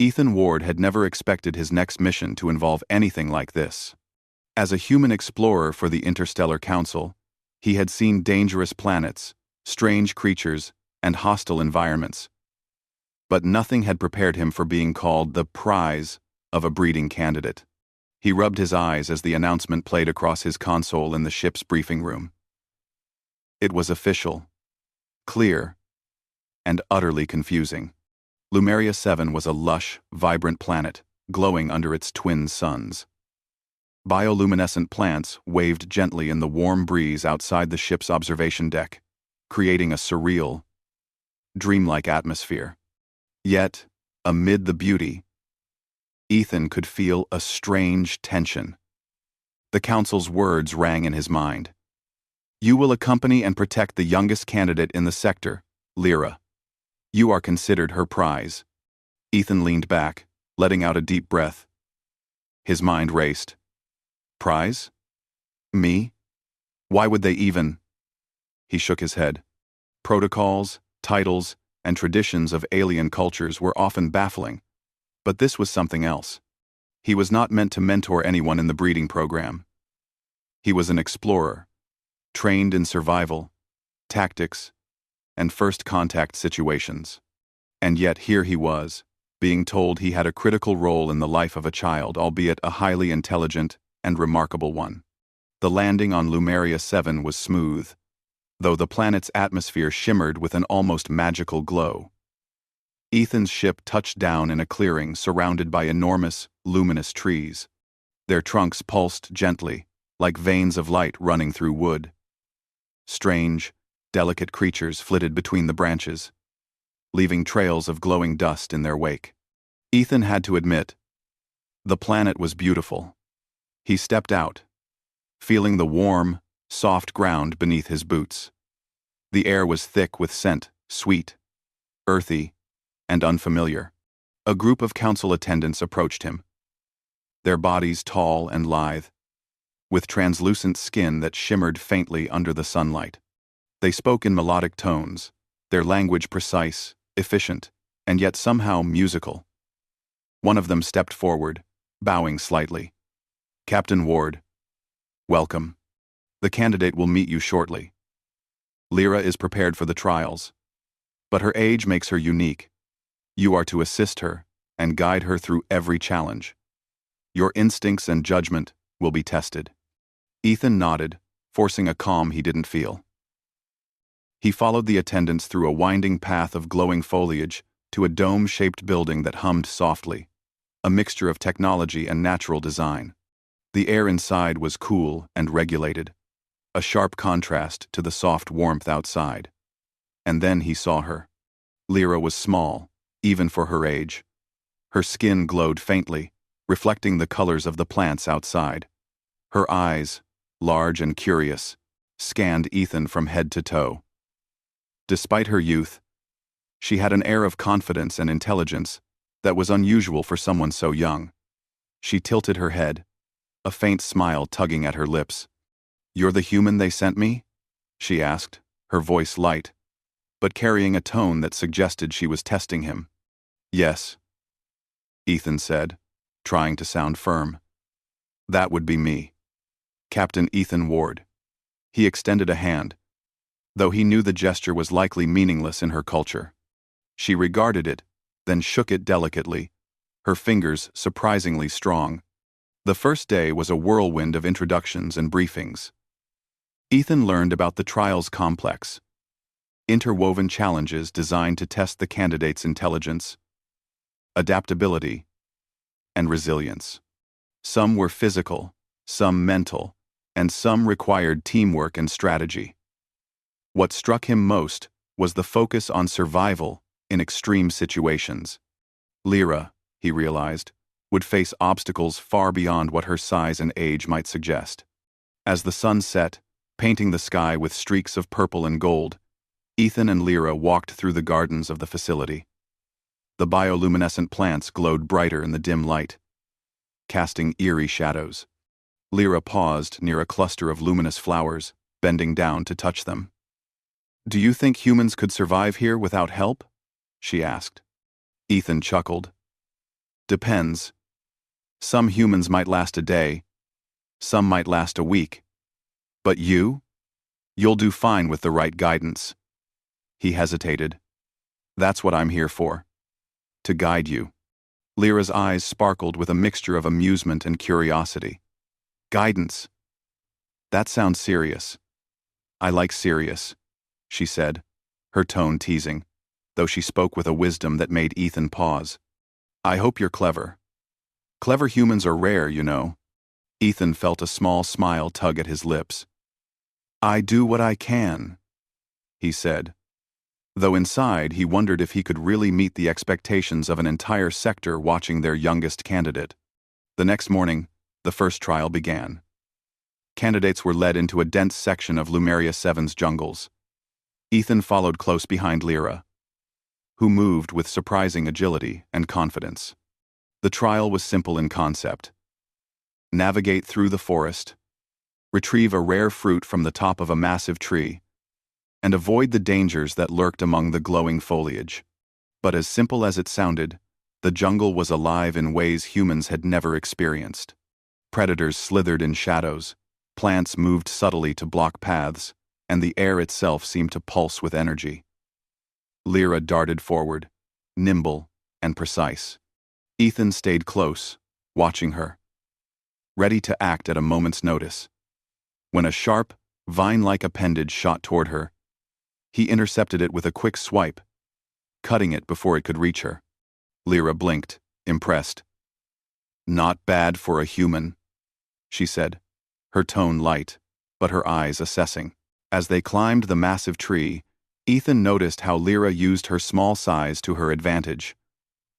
Ethan Ward had never expected his next mission to involve anything like this. As a human explorer for the Interstellar Council, he had seen dangerous planets, strange creatures, and hostile environments. But nothing had prepared him for being called the prize of a breeding candidate. He rubbed his eyes as the announcement played across his console in the ship's briefing room. It was official, clear, and utterly confusing. Lumeria 7 was a lush, vibrant planet, glowing under its twin suns. Bioluminescent plants waved gently in the warm breeze outside the ship's observation deck, creating a surreal, dreamlike atmosphere. Yet, amid the beauty, Ethan could feel a strange tension. The Council's words rang in his mind. "You will accompany and protect the youngest candidate in the sector, Lyra. You are considered her prize." Ethan leaned back, letting out a deep breath. His mind raced. Prize? Me? Why would they even? He shook his head. Protocols, titles, and traditions of alien cultures were often baffling, but this was something else. He was not meant to mentor anyone in the breeding program. He was an explorer, trained in survival, tactics, and first contact situations. And yet here he was, being told he had a critical role in the life of a child, albeit a highly intelligent and remarkable one. The landing on Lumeria 7 was smooth, though the planet's atmosphere shimmered with an almost magical glow. Ethan's ship touched down in a clearing surrounded by enormous, luminous trees. Their trunks pulsed gently, like veins of light running through wood. Strange, delicate creatures flitted between the branches, leaving trails of glowing dust in their wake. Ethan had to admit, the planet was beautiful. He stepped out, feeling the warm, soft ground beneath his boots. The air was thick with scent, sweet, earthy, and unfamiliar. A group of council attendants approached him, their bodies tall and lithe, with translucent skin that shimmered faintly under the sunlight. They spoke in melodic tones, their language precise, efficient, and yet somehow musical. One of them stepped forward, bowing slightly. "Captain Ward, welcome. The candidate will meet you shortly. Lyra is prepared for the trials, but her age makes her unique. You are to assist her and guide her through every challenge. Your instincts and judgment will be tested." Ethan nodded, forcing a calm he didn't feel. He followed the attendants through a winding path of glowing foliage to a dome-shaped building that hummed softly, a mixture of technology and natural design. The air inside was cool and regulated, a sharp contrast to the soft warmth outside. And then he saw her. Lyra was small, even for her age. Her skin glowed faintly, reflecting the colors of the plants outside. Her eyes, large and curious, scanned Ethan from head to toe. Despite her youth, she had an air of confidence and intelligence that was unusual for someone so young. She tilted her head, a faint smile tugging at her lips. "You're the human they sent me?" she asked, her voice light, but carrying a tone that suggested she was testing him. "Yes," Ethan said, trying to sound firm. "That would be me. Captain Ethan Ward." He extended a hand, though he knew the gesture was likely meaningless in her culture. She regarded it, then shook it delicately, her fingers surprisingly strong. The first day was a whirlwind of introductions and briefings. Ethan learned about the trials complex, interwoven challenges designed to test the candidate's intelligence, adaptability, and resilience. Some were physical, some mental, and some required teamwork and strategy. What struck him most was the focus on survival in extreme situations. Lyra, he realized, would face obstacles far beyond what her size and age might suggest. As the sun set, painting the sky with streaks of purple and gold, Ethan and Lyra walked through the gardens of the facility. The bioluminescent plants glowed brighter in the dim light, casting eerie shadows. Lyra paused near a cluster of luminous flowers, bending down to touch them. "Do you think humans could survive here without help?" she asked. Ethan chuckled. Depends. Some humans might last a day, some might last a week. But you? You'll do fine with the right guidance. He hesitated. That's what I'm here for. To guide you. Lyra's eyes sparkled with a mixture of amusement and curiosity. Guidance. That sounds serious. I like serious, she said, her tone teasing, though she spoke with a wisdom that made Ethan pause. I hope you're clever. Clever humans are rare, you know. Ethan felt a small smile tug at his lips. I do what I can, he said, though inside he wondered if he could really meet the expectations of an entire sector watching their youngest candidate. The next morning, the first trial began. Candidates were led into a dense section of Lumeria 7's jungles. Ethan followed close behind Lyra, who moved with surprising agility and confidence. The trial was simple in concept. Navigate through the forest, retrieve a rare fruit from the top of a massive tree, and avoid the dangers that lurked among the glowing foliage. But as simple as it sounded, the jungle was alive in ways humans had never experienced. Predators slithered in shadows, plants moved subtly to block paths, and the air itself seemed to pulse with energy. Lyra darted forward, nimble and precise. Ethan stayed close, watching her, ready to act at a moment's notice. When a sharp, vine-like appendage shot toward her, he intercepted it with a quick swipe, cutting it before it could reach her. Lyra blinked, impressed. Not bad for a human, she said, her tone light, but her eyes assessing. As they climbed the massive tree, Ethan noticed how Lyra used her small size to her advantage.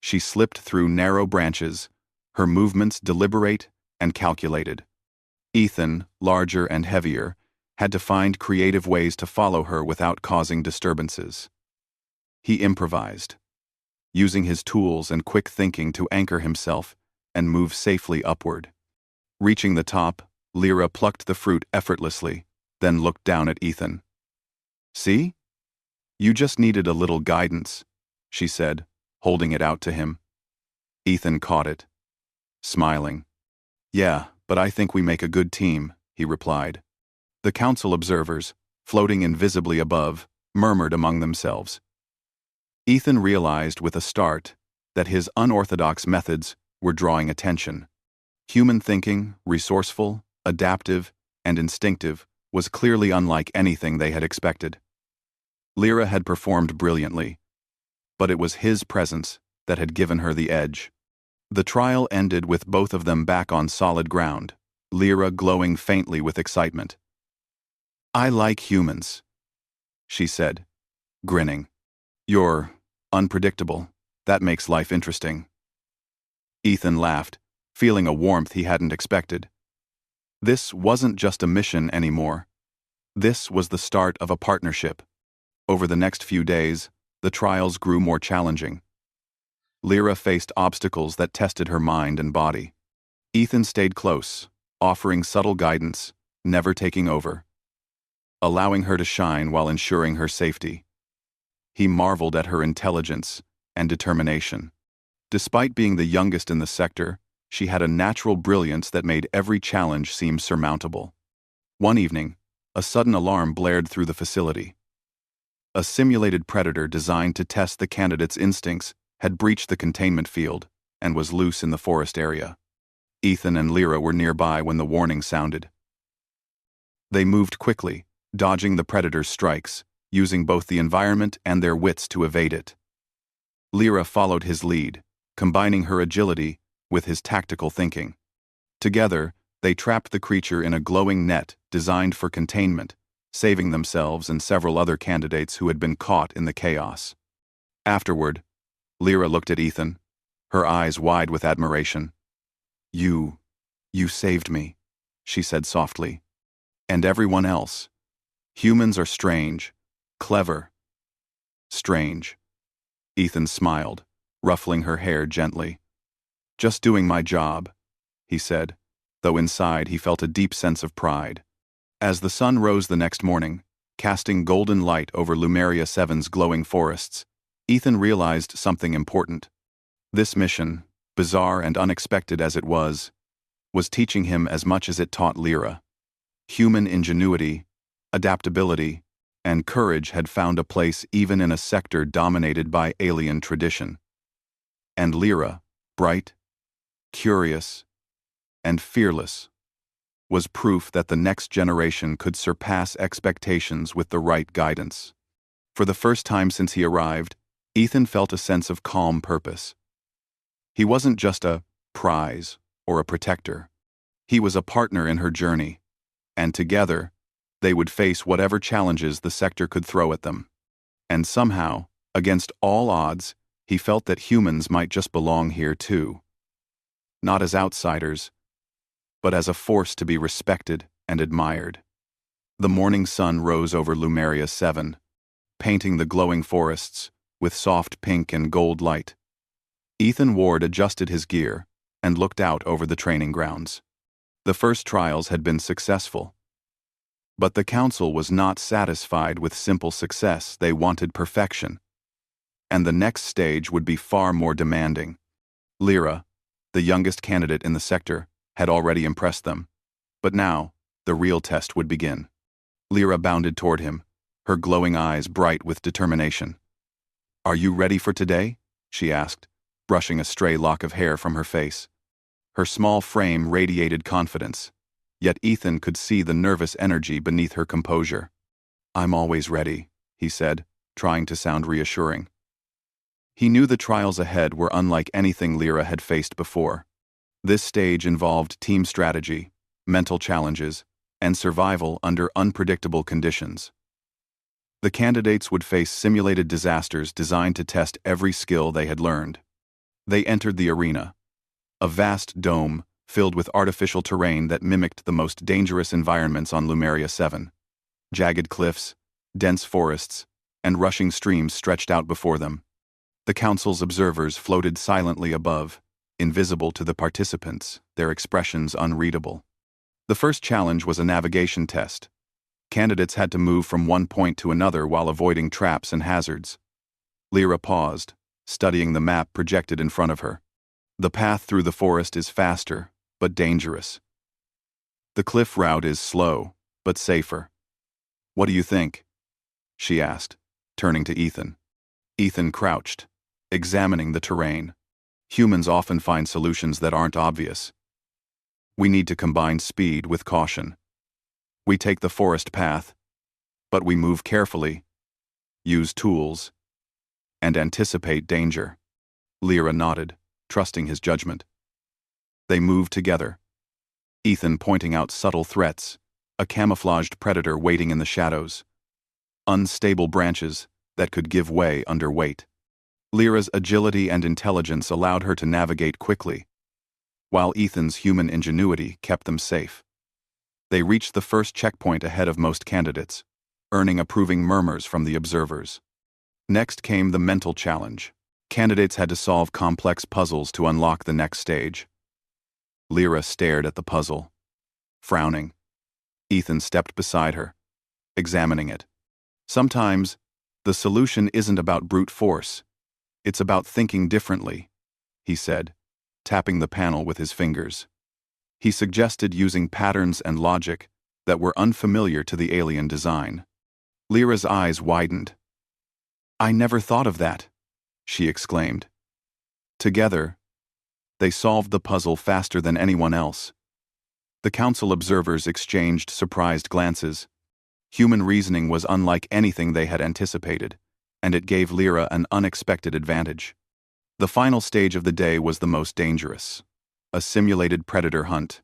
She slipped through narrow branches, her movements deliberate and calculated. Ethan, larger and heavier, had to find creative ways to follow her without causing disturbances. He improvised, using his tools and quick thinking to anchor himself and move safely upward. Reaching the top, Lyra plucked the fruit effortlessly, then looked down at Ethan. See? You just needed a little guidance, she said, holding it out to him. Ethan caught it, smiling. Yeah, but I think we make a good team, he replied. The council observers, floating invisibly above, murmured among themselves. Ethan realized with a start that his unorthodox methods were drawing attention. Human thinking, resourceful, adaptive, and instinctive, was clearly unlike anything they had expected. Lyra had performed brilliantly, but it was his presence that had given her the edge. The trial ended with both of them back on solid ground, Lyra glowing faintly with excitement. I like humans, she said, grinning. You're unpredictable. That makes life interesting. Ethan laughed, feeling a warmth he hadn't expected. This wasn't just a mission anymore. This was the start of a partnership. Over the next few days, the trials grew more challenging. Lyra faced obstacles that tested her mind and body. Ethan stayed close, offering subtle guidance, never taking over, allowing her to shine while ensuring her safety. He marveled at her intelligence and determination. Despite being the youngest in the sector, she had a natural brilliance that made every challenge seem surmountable. One evening, a sudden alarm blared through the facility. A simulated predator designed to test the candidate's instincts had breached the containment field and was loose in the forest area. Ethan and Lyra were nearby when the warning sounded. They moved quickly, dodging the predator's strikes, using both the environment and their wits to evade it. Lyra followed his lead, combining her agility with his tactical thinking. Together, they trapped the creature in a glowing net designed for containment, saving themselves and several other candidates who had been caught in the chaos. Afterward, Lyra looked at Ethan, her eyes wide with admiration. You saved me, she said softly. And everyone else. Humans are strange, clever. Strange. Ethan smiled, ruffling her hair gently. Just doing my job, he said, though inside he felt a deep sense of pride. As the sun rose the next morning, casting golden light over Lumeria 7's glowing forests, Ethan realized something important. This mission, bizarre and unexpected as it was teaching him as much as it taught Lyra. Human ingenuity, adaptability, and courage had found a place even in a sector dominated by alien tradition. And Lyra, bright, curious, and fearless, was proof that the next generation could surpass expectations with the right guidance. For the first time since he arrived, Ethan felt a sense of calm purpose. He wasn't just a prize or a protector. He was a partner in her journey, and together, they would face whatever challenges the sector could throw at them. And somehow, against all odds, he felt that humans might just belong here too. Not as outsiders, but as a force to be respected and admired. The morning sun rose over Lumeria 7, painting the glowing forests with soft pink and gold light. Ethan Ward adjusted his gear and looked out over the training grounds. The first trials had been successful. But the council was not satisfied with simple success. They wanted perfection. And the next stage would be far more demanding. Lyra, the youngest candidate in the sector, had already impressed them. But now, the real test would begin. Lyra bounded toward him, her glowing eyes bright with determination. "Are you ready for today?" she asked, brushing a stray lock of hair from her face. Her small frame radiated confidence, yet Ethan could see the nervous energy beneath her composure. "I'm always ready," he said, trying to sound reassuring. He knew the trials ahead were unlike anything Lyra had faced before. This stage involved team strategy, mental challenges, and survival under unpredictable conditions. The candidates would face simulated disasters designed to test every skill they had learned. They entered the arena, a vast dome filled with artificial terrain that mimicked the most dangerous environments on Lumeria 7. Jagged cliffs, dense forests, and rushing streams stretched out before them. The council's observers floated silently above, invisible to the participants, their expressions unreadable. The first challenge was a navigation test. Candidates had to move from one point to another while avoiding traps and hazards. Lyra paused, studying the map projected in front of her. The path through the forest is faster, but dangerous. The cliff route is slow, but safer. "What do you think?" she asked, turning to Ethan. Ethan crouched, examining the terrain. Humans often find solutions that aren't obvious. "We need to combine speed with caution. We take the forest path, but we move carefully, use tools, and anticipate danger." Lyra nodded, trusting his judgment. They moved together, Ethan pointing out subtle threats, a camouflaged predator waiting in the shadows, unstable branches that could give way under weight. Lyra's agility and intelligence allowed her to navigate quickly, while Ethan's human ingenuity kept them safe. They reached the first checkpoint ahead of most candidates, earning approving murmurs from the observers. Next came the mental challenge. Candidates had to solve complex puzzles to unlock the next stage. Lyra stared at the puzzle, frowning. Ethan stepped beside her, examining it. "Sometimes, the solution isn't about brute force. It's about thinking differently," he said, tapping the panel with his fingers. He suggested using patterns and logic that were unfamiliar to the alien design. Lyra's eyes widened. "I never thought of that," she exclaimed. Together, they solved the puzzle faster than anyone else. The council observers exchanged surprised glances. Human reasoning was unlike anything they had anticipated, and it gave Lyra an unexpected advantage. The final stage of the day was the most dangerous, a simulated predator hunt.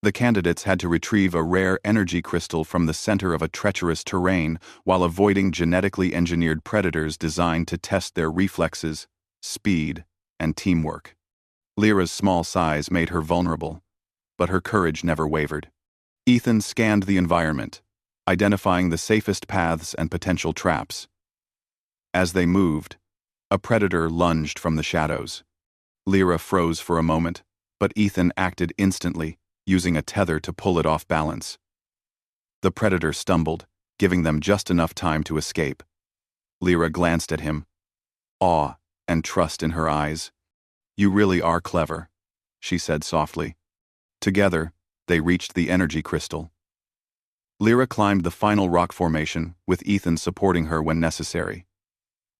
The candidates had to retrieve a rare energy crystal from the center of a treacherous terrain while avoiding genetically engineered predators designed to test their reflexes, speed, and teamwork. Lyra's small size made her vulnerable, but her courage never wavered. Ethan scanned the environment, identifying the safest paths and potential traps. As they moved, a predator lunged from the shadows. Lyra froze for a moment, but Ethan acted instantly, using a tether to pull it off balance. The predator stumbled, giving them just enough time to escape. Lyra glanced at him, awe and trust in her eyes. You really are clever, she said softly. Together, they reached the energy crystal. Lyra climbed the final rock formation, with Ethan supporting her when necessary.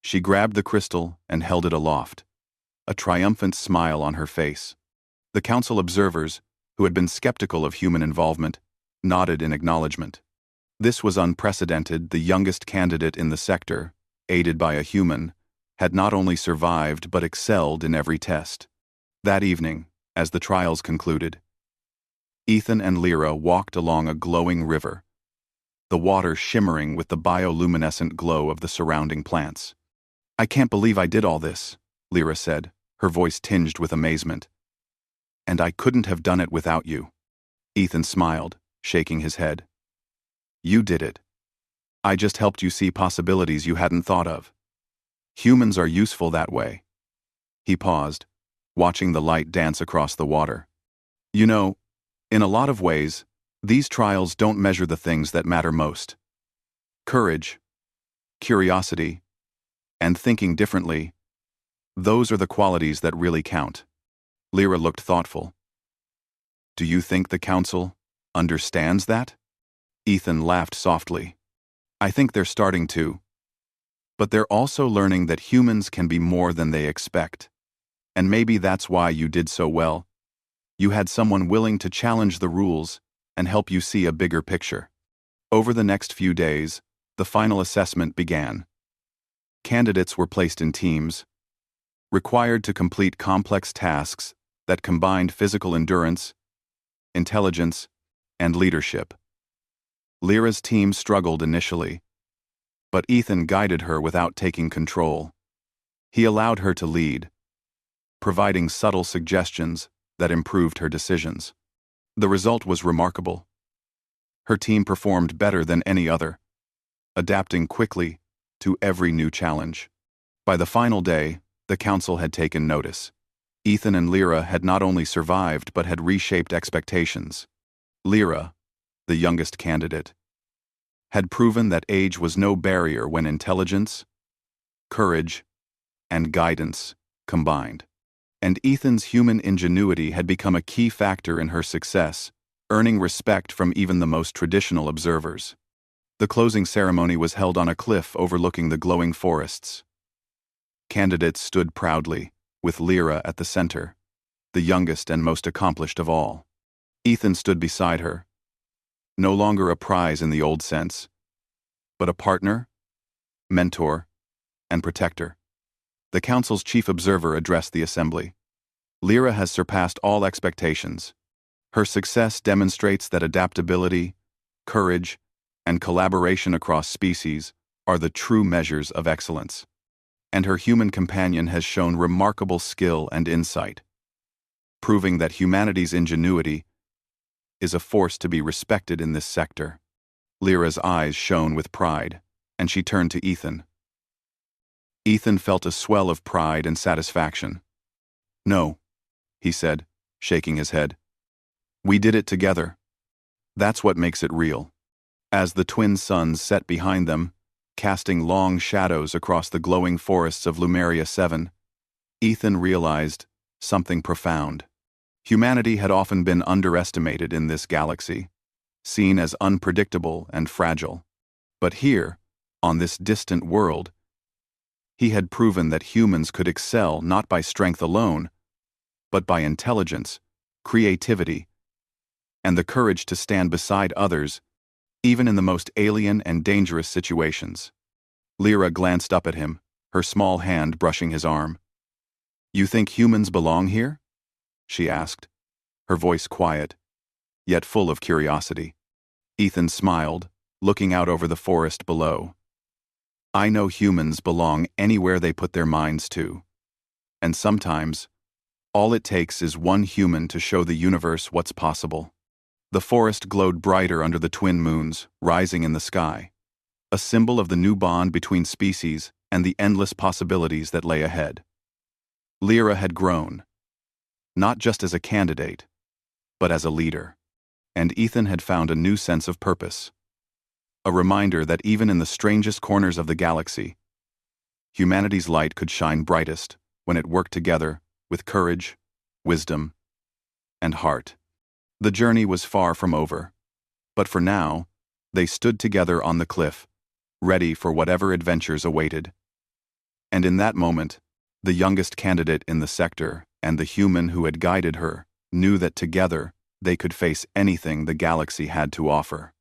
She grabbed the crystal and held it aloft, a triumphant smile on her face. The council observers, who had been skeptical of human involvement, nodded in acknowledgement. This was unprecedented. The youngest candidate in the sector, aided by a human, had not only survived but excelled in every test. That evening, as the trials concluded, Ethan and Lyra walked along a glowing river, the water shimmering with the bioluminescent glow of the surrounding plants. I can't believe I did all this, Lyra said, her voice tinged with amazement. And I couldn't have done it without you. Ethan smiled, shaking his head. You did it. I just helped you see possibilities you hadn't thought of. Humans are useful that way. He paused, watching the light dance across the water. You know, in a lot of ways, these trials don't measure the things that matter most. Courage, curiosity, and thinking differently, those are the qualities that really count. Lyra looked thoughtful. Do you think the council understands that? Ethan laughed softly. I think they're starting to. But they're also learning that humans can be more than they expect. And maybe that's why you did so well. You had someone willing to challenge the rules and help you see a bigger picture. Over the next few days, the final assessment began. Candidates were placed in teams, required to complete complex tasks that combined physical endurance, intelligence, and leadership. Lyra's team struggled initially, but Ethan guided her without taking control. He allowed her to lead, providing subtle suggestions that improved her decisions. The result was remarkable. Her team performed better than any other, adapting quickly to every new challenge. By the final day, the council had taken notice. Ethan and Lyra had not only survived but had reshaped expectations. Lyra, the youngest candidate, had proven that age was no barrier when intelligence, courage, and guidance combined. And Ethan's human ingenuity had become a key factor in her success, earning respect from even the most traditional observers. The closing ceremony was held on a cliff overlooking the glowing forests. Candidates stood proudly, with Lyra at the center, the youngest and most accomplished of all. Ethan stood beside her, no longer a prize in the old sense, but a partner, mentor, and protector. The council's chief observer addressed the assembly. Lyra has surpassed all expectations. Her success demonstrates that adaptability, courage, and collaboration across species are the true measures of excellence. And her human companion has shown remarkable skill and insight, proving that humanity's ingenuity is a force to be respected in this sector. Lyra's eyes shone with pride, and she turned to Ethan. Ethan felt a swell of pride and satisfaction. No, he said, shaking his head. We did it together. That's what makes it real. As the twin suns set behind them, casting long shadows across the glowing forests of Lumeria 7, Ethan realized something profound. Humanity had often been underestimated in this galaxy, seen as unpredictable and fragile. But here, on this distant world, he had proven that humans could excel not by strength alone, but by intelligence, creativity, and the courage to stand beside others, even in the most alien and dangerous situations. Lyra glanced up at him, her small hand brushing his arm. You think humans belong here? She asked, her voice quiet, yet full of curiosity. Ethan smiled, looking out over the forest below. I know humans belong anywhere they put their minds to. And sometimes, all it takes is one human to show the universe what's possible. The forest glowed brighter under the twin moons, rising in the sky, a symbol of the new bond between species and the endless possibilities that lay ahead. Lyra had grown, not just as a candidate, but as a leader. And Ethan had found a new sense of purpose. A reminder that even in the strangest corners of the galaxy, humanity's light could shine brightest when it worked together with courage, wisdom, and heart. The journey was far from over, but for now, they stood together on the cliff, ready for whatever adventures awaited. And in that moment, the youngest candidate in the sector and the human who had guided her knew that together they could face anything the galaxy had to offer.